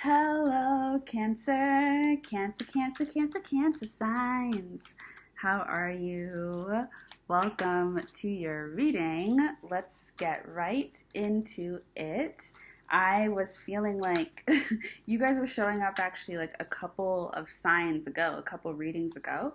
Hello, Cancer, Cancer, Cancer, Cancer, Cancer signs. How are you? Welcome to your reading. Let's get right into it. I was feeling like you guys were showing up actually like a couple of signs ago, a couple readings ago,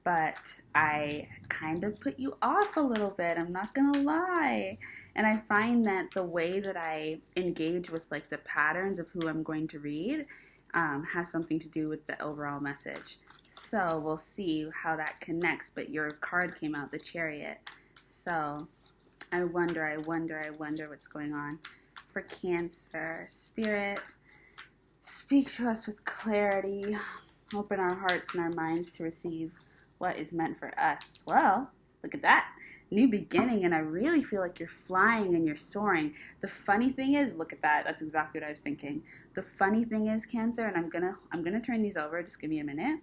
but I kind of put you off a little bit. I'm not gonna lie. And I find that the way that I engage with like the patterns of who I'm going to read has something to do with the overall message. So we'll see how that connects. But your card came out, the Chariot. So I wonder what's going on for Cancer. Spirit, speak to us with clarity. Open our hearts and our minds to receive what is meant for us. Well, look at that. New beginning, and I really feel like you're flying and you're soaring. The funny thing is, look at that. That's exactly what I was thinking. The funny thing is, Cancer, and I'm gonna turn these over. Just give me a minute.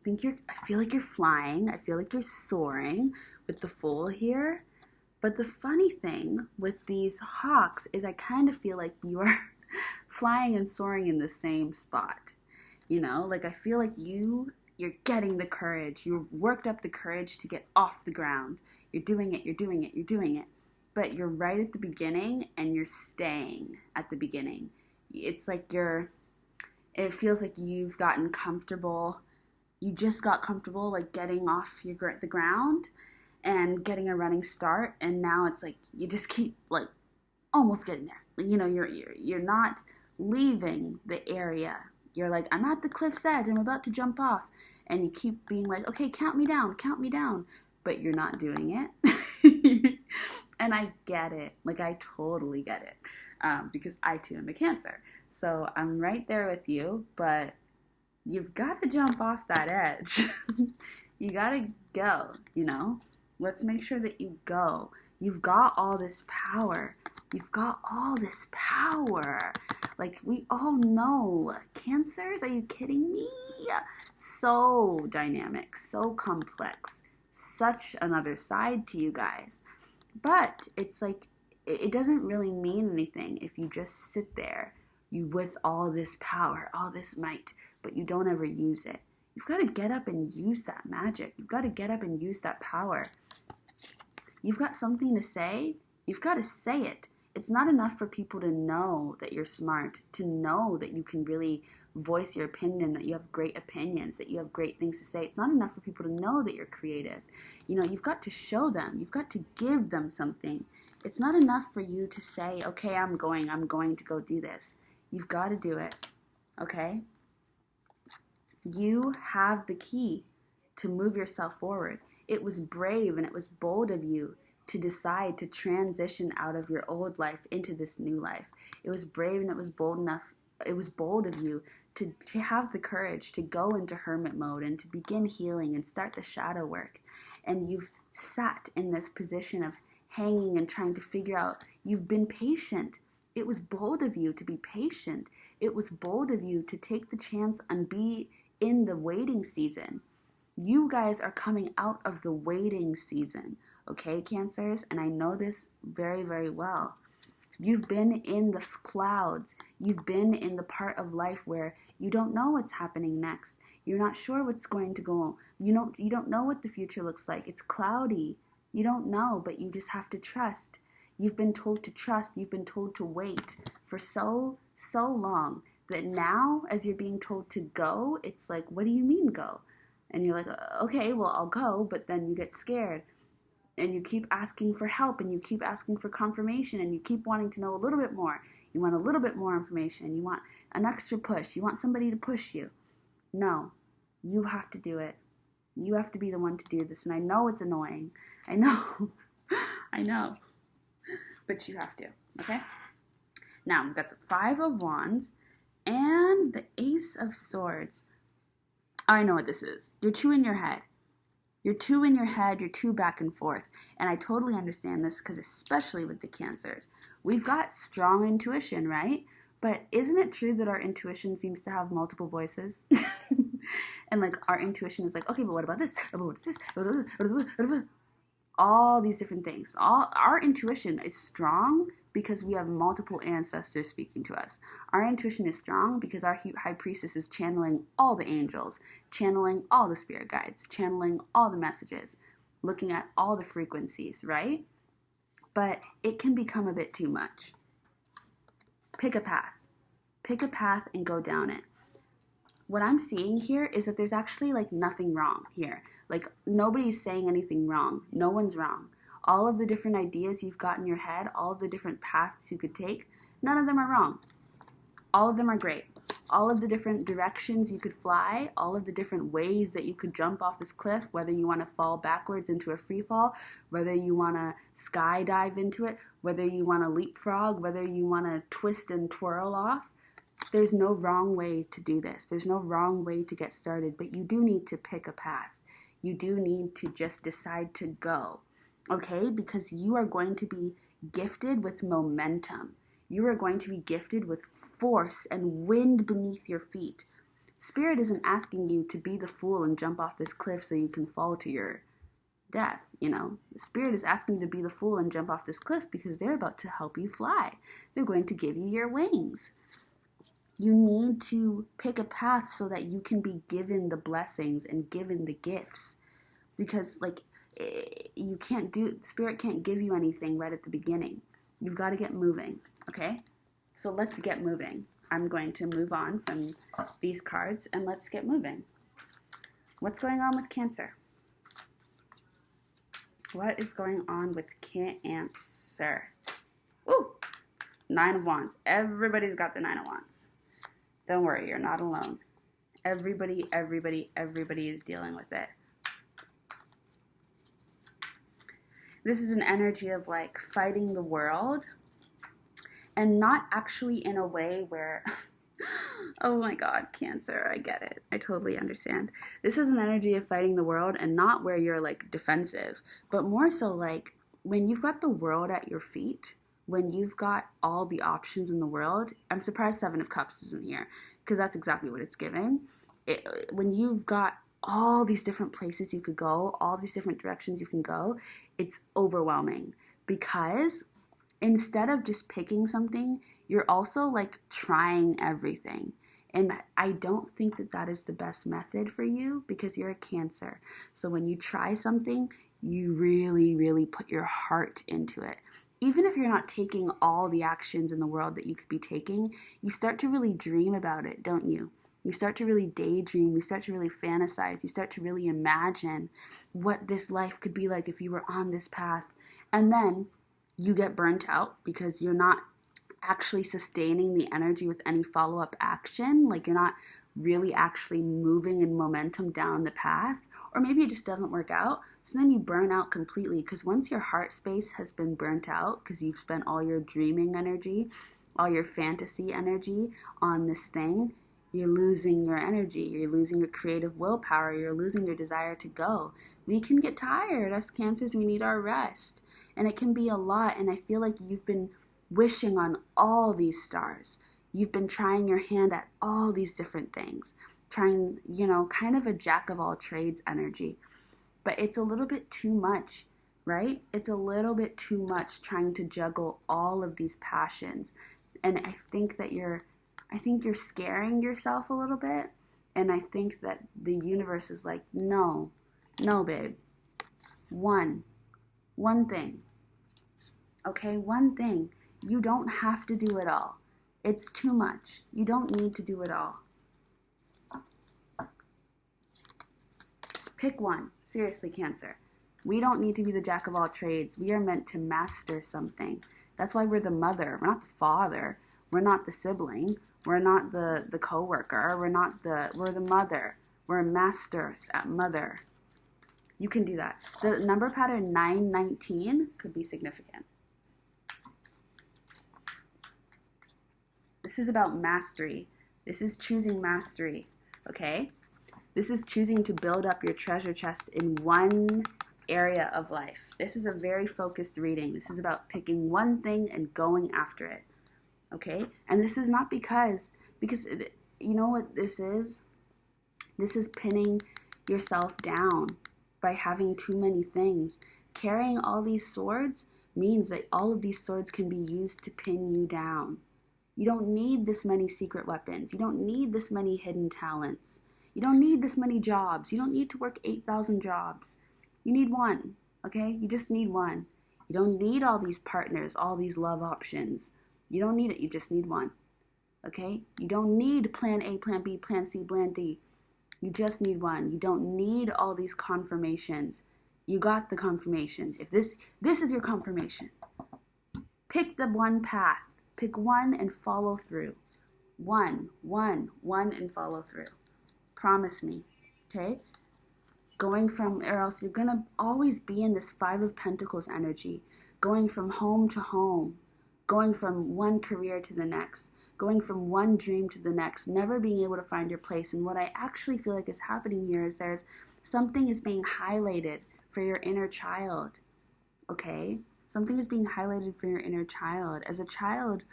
I feel like you're flying. I feel like you're soaring with the Fool here. But the funny thing with these hawks is I kind of feel like you are flying and soaring in the same spot. You know, like I feel like you're getting the courage. You've worked up the courage to get off the ground. You're doing it. But you're right at the beginning and you're staying at the beginning. It's like it feels like you've gotten comfortable. You just got comfortable like getting off the ground and getting a running start. And now it's like you just keep like almost getting there. You know, you're not leaving the area. You're like, I'm at the cliff's edge, I'm about to jump off. And you keep being like, okay, count me down. But you're not doing it. And I get it. Like, I totally get it. Because I, too, am a Cancer. So I'm right there with you. But you've got to jump off that edge. You got to go, you know. Let's make sure that you go. You've got all this power. Like, we all know. Cancers, are you kidding me? So dynamic, so complex. Such another side to you guys. But it's like, it doesn't really mean anything if you just sit there with all this power, all this might, but you don't ever use it. You've got to get up and use that magic. You've got to get up and use that power. You've got something to say. You've got to say it. It's not enough for people to know that you're smart, to know that you can really voice your opinion, that you have great opinions, that you have great things to say. It's not enough for people to know that you're creative. You know, you've got to show them. You've got to give them something. It's not enough for you to say, okay, I'm going to go do this. You've got to do it, okay? You have the key to move yourself forward. It was brave and it was bold of you to decide to transition out of your old life into this new life. It was brave and it was bold enough. It was bold of you to have the courage to go into hermit mode and to begin healing and start the shadow work. And you've sat in this position of hanging and trying to figure out. You've been patient. It was bold of you to be patient. It was bold of you to take the chance and be in the waiting season. You guys are coming out of the waiting season, okay, Cancers? And I know this very, very well. You've been in the clouds. You've been in the part of life where you don't know what's happening next. You're not sure what's going to go on. You don't know what the future looks like. It's cloudy. You don't know, but you just have to trust. You've been told to trust. You've been told to wait for so long that now, as you're being told to go, it's like, what do you mean go? And you're like, okay, well, I'll go, but then you get scared. And you keep asking for help, and you keep asking for confirmation, and you keep wanting to know a little bit more. You want a little bit more information. You want an extra push. You want somebody to push you. No, you have to do it. You have to be the one to do this. And I know it's annoying. I know. I know. But you have to, okay? Now, we've got the Five of Wands and the Ace of Swords. I know what this is. You're two in your head. You're two back and forth. And I totally understand this because especially with the Cancers, we've got strong intuition, right? But isn't it true that our intuition seems to have multiple voices? And like our intuition is like, okay, but what about this? About this? All these different things. Our intuition is strong, because we have multiple ancestors speaking to us. Our intuition is strong because our high priestess is channeling all the angels, channeling all the spirit guides, channeling all the messages, looking at all the frequencies, right? But it can become a bit too much. Pick a path. Pick a path and go down it. What I'm seeing here is that there's actually like nothing wrong here. Like nobody's saying anything wrong. No one's wrong. All of the different ideas you've got in your head, all of the different paths you could take, none of them are wrong. All of them are great. All of the different directions you could fly, all of the different ways that you could jump off this cliff, whether you want to fall backwards into a free fall, whether you want to skydive into it, whether you want to leapfrog, whether you want to twist and twirl off. There's no wrong way to do this. There's no wrong way to get started, but you do need to pick a path. You do need to just decide to go, okay? Because you are going to be gifted with momentum. You are going to be gifted with force and wind beneath your feet. Spirit isn't asking you to be the fool and jump off this cliff so you can fall to your death, you know. The Spirit is asking you to be the fool and jump off this cliff because they're about to help you fly. They're going to give you your wings. You need to pick a path so that you can be given the blessings and given the gifts. Because like you can't Spirit can't give you anything right at the beginning. You've got to get moving, okay? So let's get moving. I'm going to move on from these cards and let's get moving. What's going on with Cancer? What is going on with Cancer? Ooh, 9 of Wands. Everybody's got the 9 of Wands. Don't worry, you're not alone. Everybody is dealing with it. This is an energy of like fighting the world and not actually in a way where, oh my God, Cancer, I get it. I totally understand. This is an energy of fighting the world and not where you're like defensive, but more so like when you've got the world at your feet, when you've got all the options in the world. I'm surprised 7 of Cups isn't here because that's exactly what it's giving. When you've got all these different places you could go, all these different directions you can go, it's overwhelming because instead of just picking something, you're also like trying everything. And I don't think that that is the best method for you because you're a Cancer. So when you try something, you really put your heart into it. Even if you're not taking all the actions in the world that you could be taking, you start to really dream about it, don't you? You start to really daydream, you start to really fantasize, you start to really imagine what this life could be like if you were on this path. And then you get burnt out because you're not actually sustaining the energy with any follow-up action. Like you're not really actually moving in momentum down the path, or maybe it just doesn't work out. So then you burn out completely because once your heart space has been burnt out because you've spent all your dreaming energy, all your fantasy energy on this thing, you're losing your energy, you're losing your creative willpower, you're losing your desire to go. We can get tired. Us Cancers, we need our rest. And it can be a lot, and I feel like you've been wishing on all these stars. You've been trying your hand at all these different things, trying, you know, kind of a jack of all trades energy. But it's a little bit too much, right? It's a little bit too much trying to juggle all of these passions. And I think you're scaring yourself a little bit. And I think that the universe is like, no, babe. One thing. Okay, one thing. You don't have to do it all. It's too much. You don't need to do it all. Pick one. Seriously, Cancer. We don't need to be the jack of all trades. We are meant to master something. That's why we're the mother. We're not the father. We're not the sibling. We're not the coworker. We're the mother. We're masters at mother. You can do that. The number pattern 919 could be significant. This is about mastery. This is choosing mastery, okay? This is choosing to build up your treasure chest in one area of life. This is a very focused reading. This is about picking one thing and going after it, okay? And this is not because you know what this is? This is pinning yourself down by having too many things. Carrying all these swords means that all of these swords can be used to pin you down. You don't need this many secret weapons. You don't need this many hidden talents. You don't need this many jobs. You don't need to work 8,000 jobs. You need one, okay? You just need one. You don't need all these partners, all these love options. You don't need it. You just need one, okay? You don't need plan A, plan B, plan C, plan D. You just need one. You don't need all these confirmations. You got the confirmation. If this is your confirmation, pick the one path. Pick one and follow through. One and follow through. Promise me, okay? Or else you're gonna always be in this Five of Pentacles energy, going from home to home, going from one career to the next, going from one dream to the next, never being able to find your place. And what I actually feel like is happening here is something is being highlighted for your inner child, okay? Something is being highlighted for your inner child. As a child,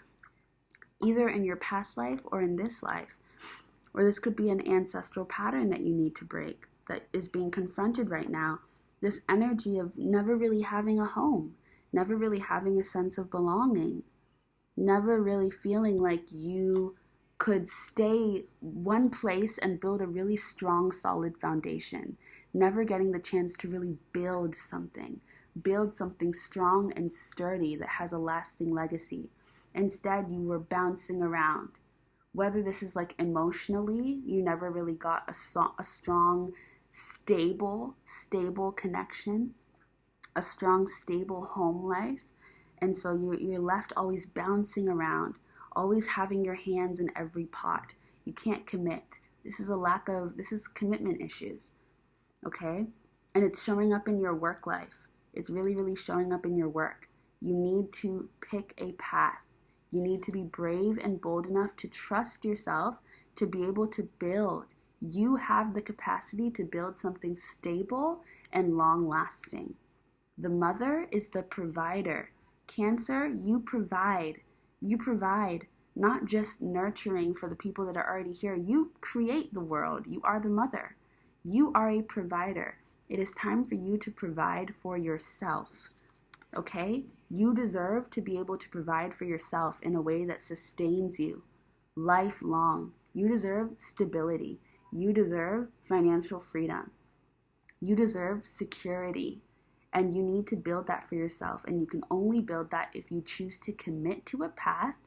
either in your past life or in this life, or this could be an ancestral pattern that you need to break that is being confronted right now. This energy of never really having a home, never really having a sense of belonging, never really feeling like you could stay one place and build a really strong, solid foundation, never getting the chance to really build something strong and sturdy that has a lasting legacy. Instead, you were bouncing around. Whether this is like emotionally, you never really got a strong, stable connection, a strong, stable home life. And so you're left always bouncing around, always having your hands in every pot. You can't commit. This is commitment issues, okay? And it's showing up in your work life. It's really, really showing up in your work. You need to pick a path. You need to be brave and bold enough to trust yourself to be able to build. You have the capacity to build something stable and long-lasting. The mother is the provider. Cancer, you provide. You provide, not just nurturing for the people that are already here. You create the world. You are the mother. You are a provider. It is time for you to provide for yourself, okay? You deserve to be able to provide for yourself in a way that sustains you lifelong. You deserve stability. You deserve financial freedom. You deserve security. And you need to build that for yourself. And you can only build that if you choose to commit to a path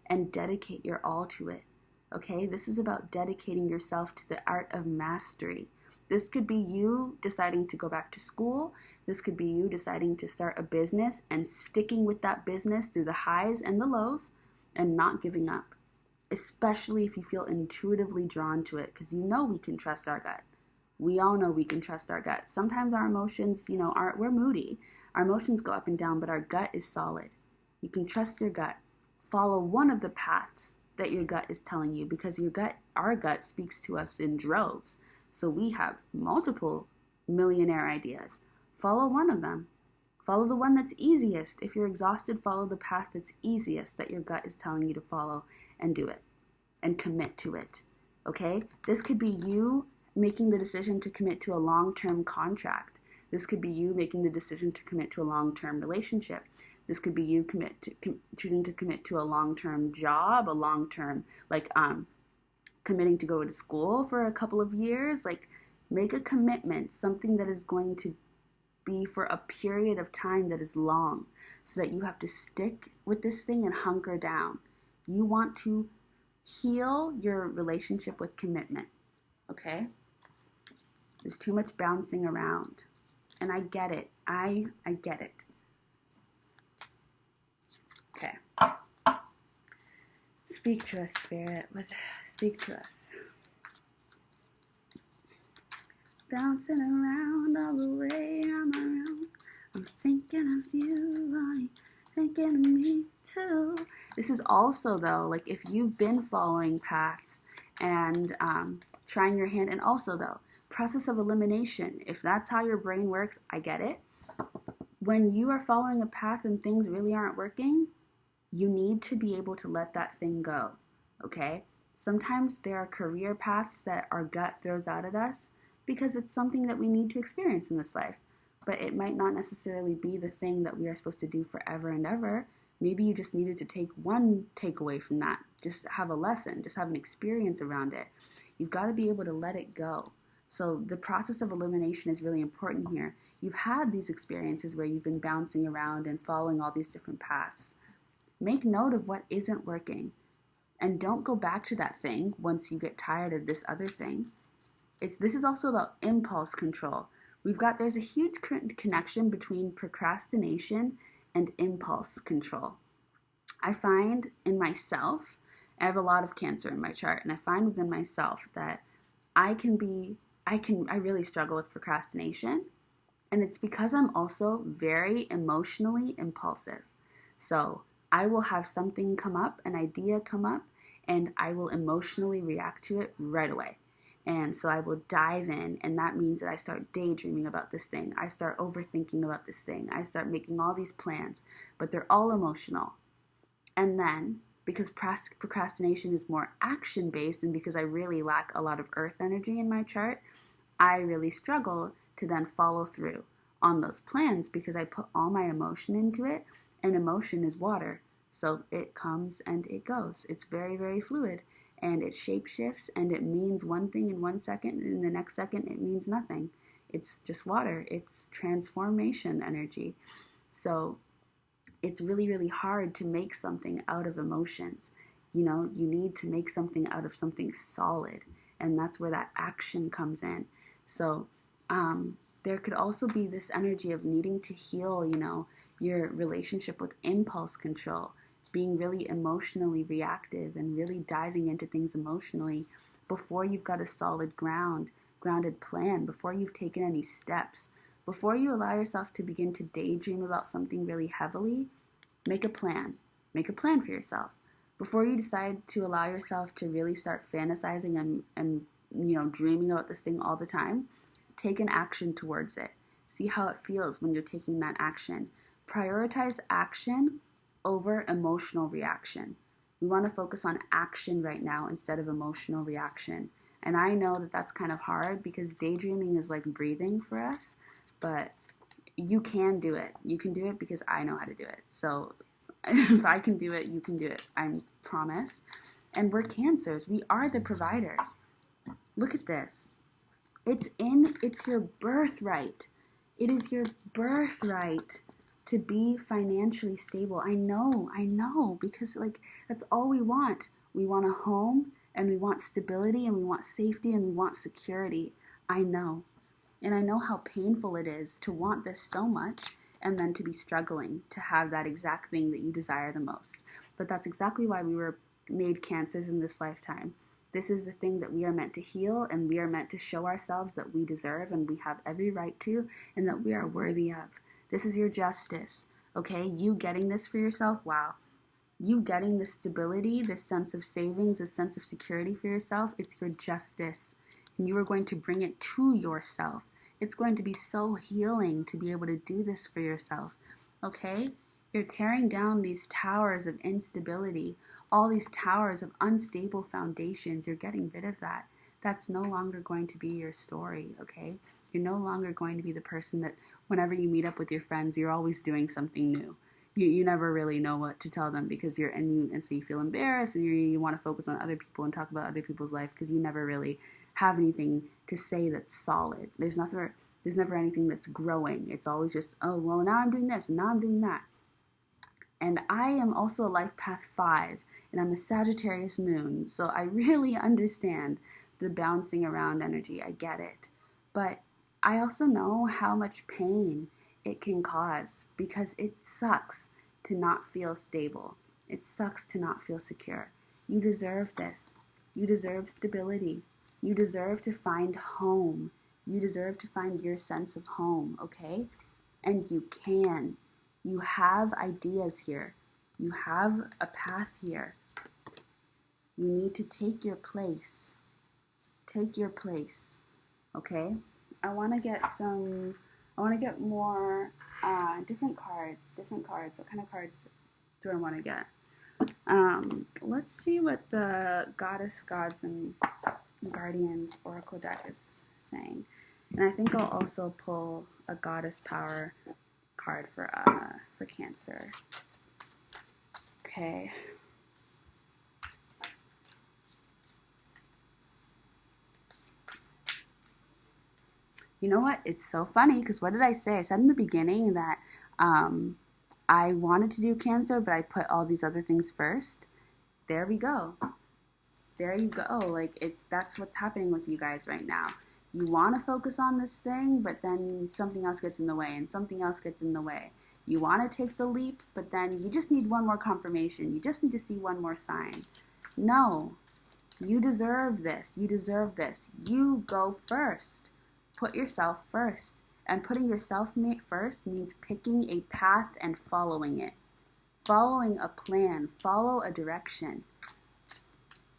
and dedicate your all to it. Okay? This is about dedicating yourself to the art of mastery. This could be you deciding to go back to school. This could be you deciding to start a business and sticking with that business through the highs and the lows and not giving up, especially if you feel intuitively drawn to it, because you know we can trust our gut. We all know we can trust our gut. Sometimes our emotions, we're moody. Our emotions go up and down, but our gut is solid. You can trust your gut. Follow one of the paths that your gut is telling you, because our gut speaks to us in droves. So we have multiple millionaire ideas. Follow one of them. Follow the one that's easiest. If you're exhausted, follow the path that's easiest that your gut is telling you to follow, and do it and commit to it. Okay? This could be you making the decision to commit to a long-term contract. This could be you making the decision to commit to a long-term relationship. This could be you choosing to commit to a long-term job, a long-term, committing to go to school for a couple of years. Make a commitment, something that is going to be for a period of time that is long, so that you have to stick with this thing and hunker down. You want to heal your relationship with commitment, okay? There's too much bouncing around, and I get it. I get it. Okay. Speak to us, Spirit. Speak to us. Bouncing around all the way I'm around. I'm thinking of you, are you thinking of me too? This is also, though, if you've been following paths and trying your hand, and also, though, process of elimination. If that's how your brain works, I get it. When you are following a path and things really aren't working, you need to be able to let that thing go, okay? Sometimes there are career paths that our gut throws out at us because it's something that we need to experience in this life. but it might not necessarily be the thing that we are supposed to do forever and ever. Maybe you just needed to take one takeaway from that, just have a lesson, just have an experience around it. You've got to be able to let it go. So the process of elimination is really important here. You've had these experiences where you've been bouncing around and following all these different paths. Make note of what isn't working, and don't go back to that thing once you get tired of this other thing. This is also about impulse control. There's a huge connection between procrastination and impulse control. I find in myself, I have a lot of Cancer in my chart, and I find within myself that I really struggle with procrastination, and it's because I'm also very emotionally impulsive. So I will have something come up, an idea come up, and I will emotionally react to it right away. And so I will dive in, and that means that I start daydreaming about this thing. I start overthinking about this thing. I start making all these plans, but they're all emotional. And then, because procrastination is more action-based, and because I really lack a lot of earth energy in my chart, I really struggle to then follow through on those plans because I put all my emotion into it, and emotion is water. So it comes and it goes. It's very, very fluid, and it shapeshifts, and it means one thing in 1 second, and in the next second it means nothing. It's just water. It's transformation energy. So it's really, really hard to make something out of emotions. You need to make something out of something solid, and that's where that action comes in. So there could also be this energy of needing to heal, your relationship with impulse control, being really emotionally reactive and really diving into things emotionally before you've got a solid grounded plan, before you've taken any steps. Before you allow yourself to begin to daydream about something really heavily, make a plan. Make a plan for yourself. Before you decide to allow yourself to really start fantasizing and dreaming about this thing all the time, take an action towards it. See how it feels when you're taking that action. Prioritize action over emotional reaction. We want to focus on action right now instead of emotional reaction. And I know that that's kind of hard because daydreaming is like breathing for us, but you can do it. You can do it because I know how to do it. So if I can do it, you can do it. I promise. And we're Cancers. We are the providers. Look at this. It's your birthright. It is your birthright to be financially stable. I know, because that's all we want. We want a home, and we want stability, and we want safety, and we want security. I know. And I know how painful it is to want this so much and then to be struggling to have that exact thing that you desire the most. But that's exactly why we were made Cancers in this lifetime. This is the thing that we are meant to heal, and we are meant to show ourselves that we deserve and we have every right to, and that we are worthy of. This is your justice, okay? You getting this for yourself, wow. You getting this stability, this sense of savings, this sense of security for yourself, it's your justice. And you are going to bring it to yourself. It's going to be so healing to be able to do this for yourself, okay? You're tearing down these towers of instability, all these towers of unstable foundations. You're getting rid of that. That's no longer going to be your story, okay? You're no longer going to be the person that whenever you meet up with your friends, you're always doing something new. You never really know what to tell them because so you feel embarrassed, and you want to focus on other people and talk about other people's life because you never really have anything to say that's solid. There's never anything that's growing. It's always just, oh, well, now I'm doing this, and now I'm doing that. And I am also a life path 5, and I'm a Sagittarius moon, so I really understand the bouncing around energy. I get it. But I also know how much pain it can cause because it sucks to not feel stable. It sucks to not feel secure. You deserve this. You deserve stability. You deserve to find home. You deserve to find your sense of home, okay? And you can. You have ideas here. You have a path here. You need to take your place. Take your place, okay? I want to get more different cards. What kind of cards do I want to get? Let's see what the Goddess, Gods, and Guardians Oracle deck is saying. And I think I'll also pull a goddess power card for Cancer. Okay. You know what? It's so funny because what did I say? I said in the beginning that I wanted to do Cancer, but I put all these other things first. There we go. There you go. Like, that's what's happening with you guys right now. You want to focus on this thing, but then something else gets in the way, and something else gets in the way. You want to take the leap, but then you just need one more confirmation. You just need to see one more sign. No, you deserve this. You deserve this. You go first. Put yourself first. And putting yourself first means picking a path and following it. Following a plan. Follow a direction.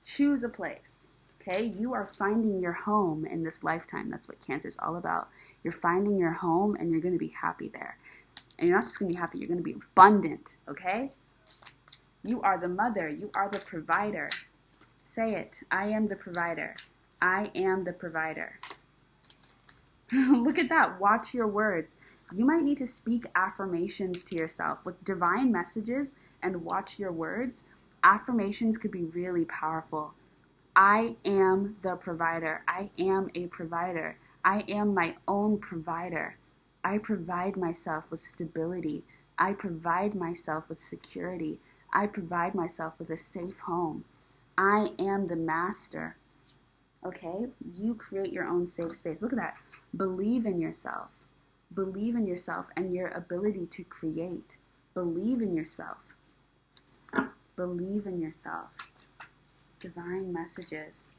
Choose a place. Okay? You are finding your home in this lifetime. That's what Cancer is all about. You're finding your home and you're going to be happy there. And you're not just going to be happy, you're going to be abundant. Okay? You are the mother. You are the provider. Say it. I am the provider. I am the provider. Look at that. Watch your words. You might need to speak affirmations to yourself with divine messages and watch your words. Affirmations could be really powerful. I am the provider. I am a provider. I am my own provider. I provide myself with stability. I provide myself with security. I provide myself with a safe home. I am the master. Okay? You create your own safe space. Look at that. Believe in yourself. Believe in yourself and your ability to create. Believe in yourself. Believe in yourself. Divine messages.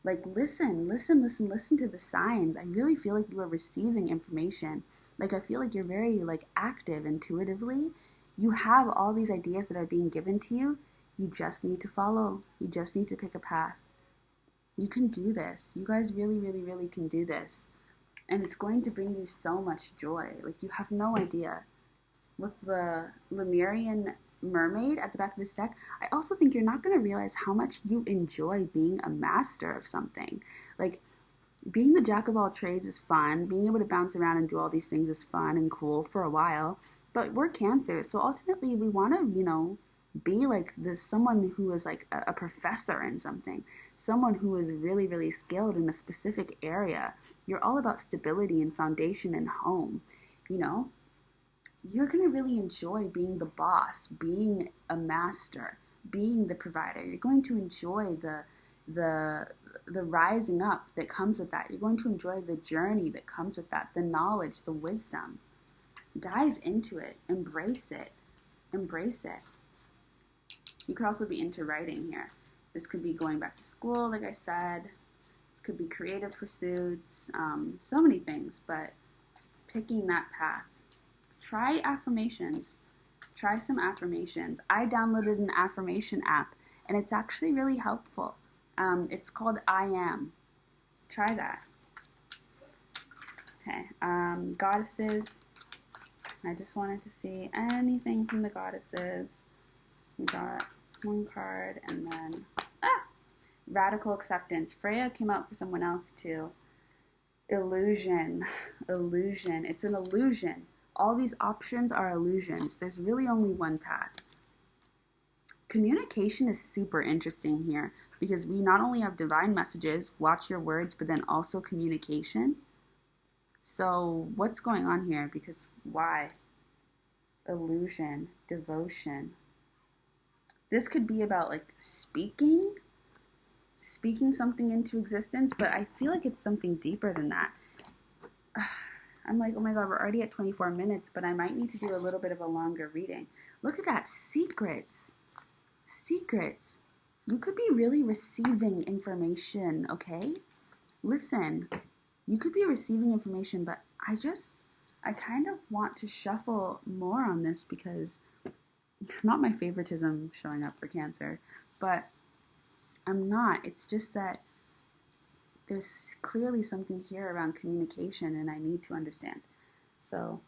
Like, listen to the signs. I really feel like you are receiving information. Like, I feel like you're very, active intuitively. You have all these ideas that are being given to you. You just need to follow. You just need to pick a path. You can do this. You guys really, really, really can do this. And it's going to bring you so much joy. Like, you have no idea. With the Lemurian mermaid at the back of this deck, I also think you're not going to realize how much you enjoy being a master of something. Like, being the jack of all trades is fun. Being able to bounce around and do all these things is fun and cool for a while. But we're Cancer, so ultimately we want to, be like someone who is like a professor in something, someone who is really, really skilled in a specific area. You're all about stability and foundation and home. You're going to really enjoy being the boss, being a master, being the provider. You're going to enjoy the rising up that comes with that. You're going to enjoy the journey that comes with that, the knowledge, the wisdom. Dive into it. Embrace it. Embrace it. You could also be into writing here. This could be going back to school, like I said. This could be creative pursuits, so many things, but picking that path. Try affirmations. Try some affirmations. I downloaded an affirmation app, and it's actually really helpful. It's called I Am. Try that. Okay, goddesses. I just wanted to see anything from the goddesses. We got one card, and then radical acceptance. Freya came out for someone else too. Illusion. It's an illusion. All these options are illusions. There's really only one path. Communication is super interesting here because we not only have divine messages, watch your words, but then also communication. So what's going on here? Because why? Illusion, devotion. This could be about speaking something into existence, but I feel like it's something deeper than that. I'm like, oh my God, we're already at 24 minutes, but I might need to do a little bit of a longer reading. Look at that, secrets. Secrets. You could be really receiving information, okay? Listen, you could be receiving information, but I kind of want to shuffle more on this because not my favoritism showing up for Cancer, but I'm not. It's just that there's clearly something here around communication and I need to understand. So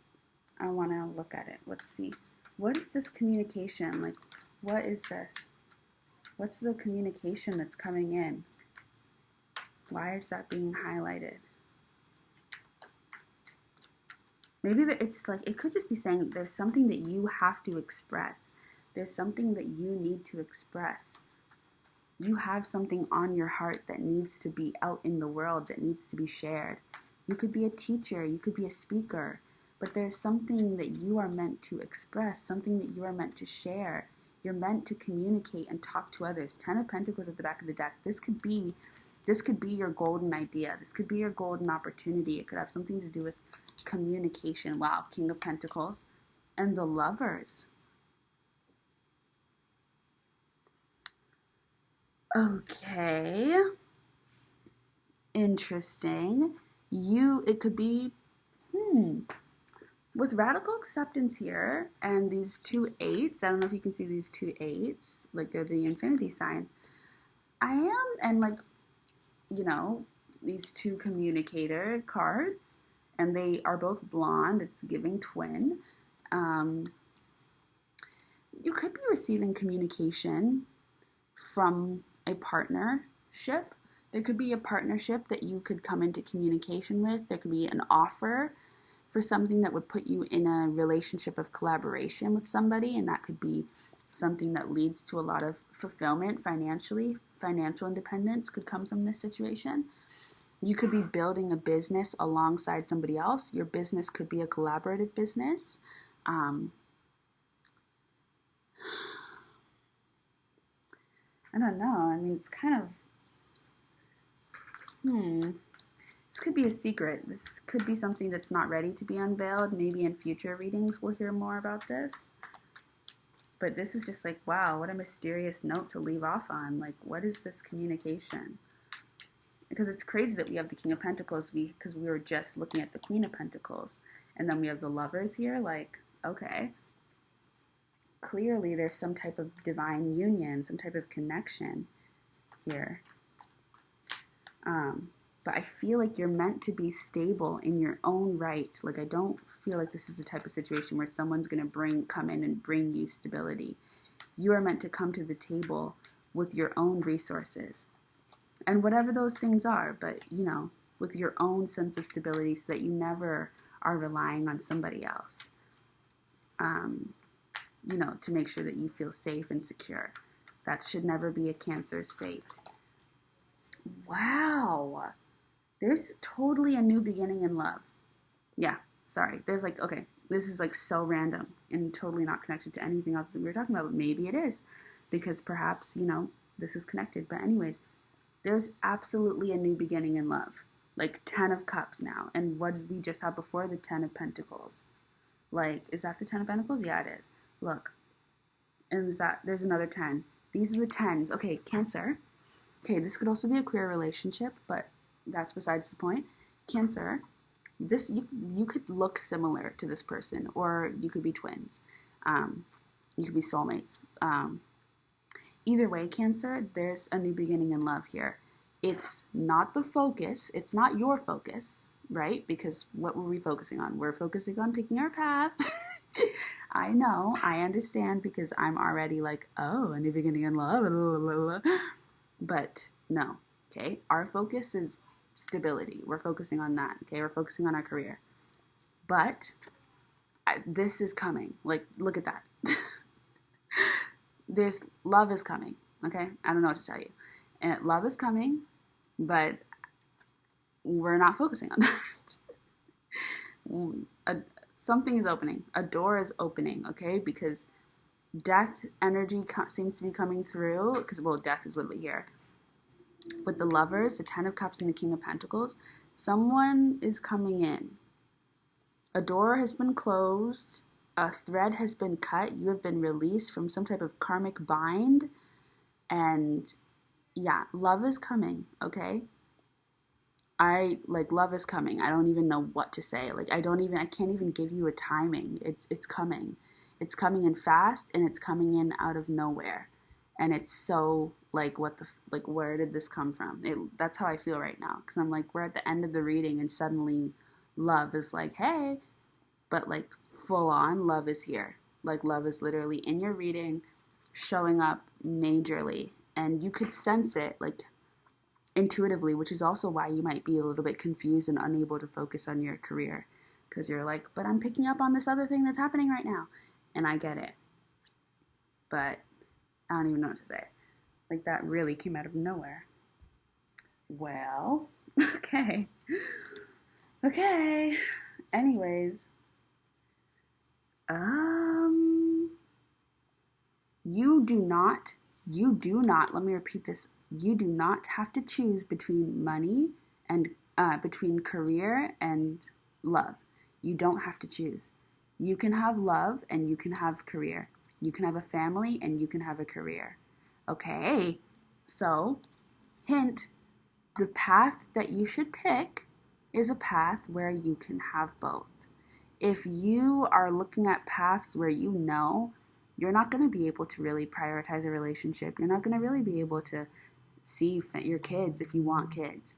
I want to look at it. Let's see. What is this communication? What is this? What's the communication that's coming in? Why is that being highlighted? maybe it's like, it could just be saying there's something that you have to express. There's something that you need to express. You have something on your heart that needs to be out in the world, that needs to be shared. You could be a teacher, you could be a speaker, but there's something that you are meant to express, something that you are meant to share. You're meant to communicate and talk to others. 10 of Pentacles at the back of the deck. This could be your golden idea. This could be your golden opportunity. It could have something to do with communication. Wow, King of Pentacles. And the Lovers. Okay. Interesting. It could be, with radical acceptance here and these 2 8s, I don't know if you can see these 2 8s, like they're the infinity signs. And like, you know, these 2 communicator cards, and they are both blonde. It's giving twin. You could be receiving communication from a partnership. There could be a partnership that you could come into communication with. There could be an offer for something that would put you in a relationship of collaboration with somebody, and that could be something that leads to a lot of fulfillment financially. Financial independence could come from this situation. You could be building a business alongside somebody else. Your business could be a collaborative business. I don't know. I mean, it's kind of, this could be a secret. This could be something that's not ready to be unveiled. Maybe in future readings we'll hear more about this. But this is just like, wow, what a mysterious note to leave off on. Like, what is this communication? Because it's crazy that we have the King of Pentacles because we were just looking at the Queen of Pentacles. And then we have the Lovers here. Like, okay. Clearly there's some type of divine union, some type of connection here. But I feel like you're meant to be stable in your own right. Like, I don't feel like this is the type of situation where someone's going to come in and bring you stability. You are meant to come to the table with your own resources. And whatever those things are, but, you know, with your own sense of stability so that you never are relying on somebody else. You know, to make sure that you feel safe and secure. That should never be a Cancer's fate. Wow. There's totally a new beginning in love. Yeah, sorry. There's like, okay, this is like so random and totally not connected to anything else that we were talking about. But maybe it is, because perhaps, you know, this is connected. But anyways, there's absolutely a new beginning in love. Like 10 of Cups now. And what did we just have before? The 10 of Pentacles. Like, is that the 10 of Pentacles? Yeah, it is. Look. And there's another 10. These are the 10s. Okay, Cancer. Okay, this could also be a queer relationship, but that's besides the point. Cancer, you could look similar to this person, or you could be twins. You could be soulmates. Either way, Cancer, there's a new beginning in love here. It's not the focus. It's not your focus, right? Because what were we focusing on? We're focusing on picking our path. I know, I understand, because I'm already like, oh, a new beginning in love. But no, okay? Our focus is stability. We're focusing on that, okay? We're focusing on our career. But this is coming. Like, look at that. Love is coming, okay? I don't know what to tell you. And love is coming, but we're not focusing on that. Something is opening. A door is opening, okay? Because death energy seems to be coming through, because, well, death is literally here. With the Lovers, the 10 of Cups, and the King of Pentacles, someone is coming in. A door has been closed. A thread has been cut. You have been released from some type of karmic bind. And, yeah, love is coming, okay? Love is coming. I don't even know what to say. Like, I can't even give you a timing. It's coming. It's coming in fast, and it's coming in out of nowhere. And it's so, like, where did this come from? That's how I feel right now. Because I'm like, we're at the end of the reading, and suddenly love is like, hey. But, like, full on, love is here. Like, love is literally in your reading, showing up majorly. And you could sense it, like, intuitively, which is also why you might be a little bit confused and unable to focus on your career. because you're like, but I'm picking up on this other thing that's happening right now. And I get it. But I don't even know what to say. Like, that really came out of nowhere. Well, okay. Okay. Anyways. You do not, let me repeat this. You do not have to choose between money and, between career and love. You don't have to choose. You can have love and you can have career. You can have a family and you can have a career. Okay, so, hint, the path that you should pick is a path where you can have both. If you are looking at paths where you know you're not going to be able to really prioritize a relationship, you're not going to really be able to see your kids if you want kids,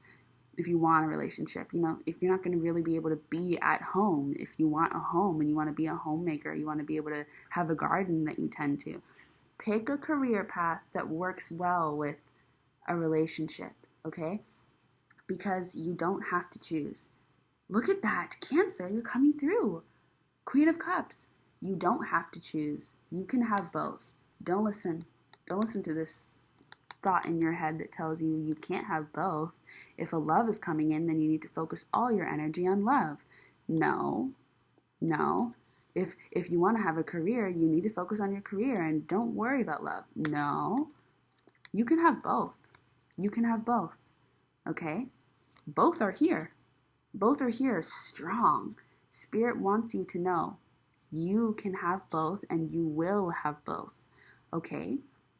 if you want a relationship, if you're not going to really be able to be at home, if you want a home and you want to be a homemaker, you want to be able to have a garden that you tend to. Pick a career path that works well with a relationship, okay? Because you don't have to choose. Look at that, Cancer, you're coming through. Queen of Cups. You don't have to choose. You can have both. Don't listen to this thought in your head that tells you you can't have both. If a love is coming in, then you need to focus all your energy on love. No. If you want to have a career, you need to focus on your career and don't worry about love. No. You can have both. You can have both. Okay? Both are here. Both are here strong. Spirit wants you to know you can have both and you will have both. Okay?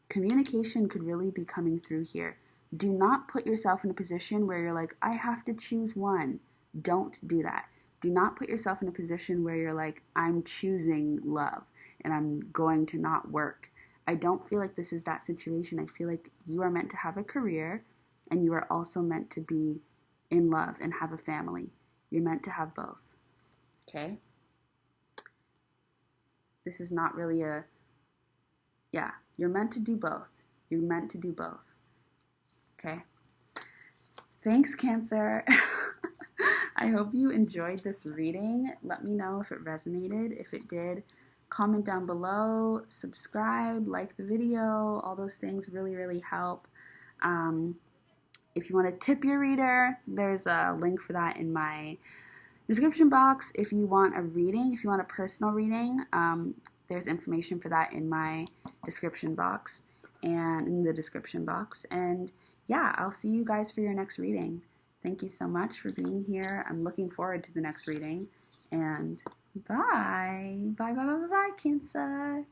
Communication could really be coming through here. Do not put yourself in a position where you're like, I have to choose one. Don't do that. Do not put yourself in a position where you're like, I'm choosing love and I'm going to not work. I don't feel like this is that situation. I feel like you are meant to have a career and you are also meant to be in love and have a family. You're meant to have both. Okay? This is not really you're meant to do both. You're meant to do both. Okay? Thanks, Cancer. I hope you enjoyed this reading. Let me know if it resonated. If it did, comment down below, subscribe, like the video. All those things really, really help. If you want to tip your reader, there's a link for that in my description box. If you want a reading, if you want a personal reading, there's information for that in my description box and in the description box. And yeah, I'll see you guys for your next reading. Thank you so much for being here. I'm looking forward to the next reading. And bye. Bye, bye, bye, bye, bye, Cancer.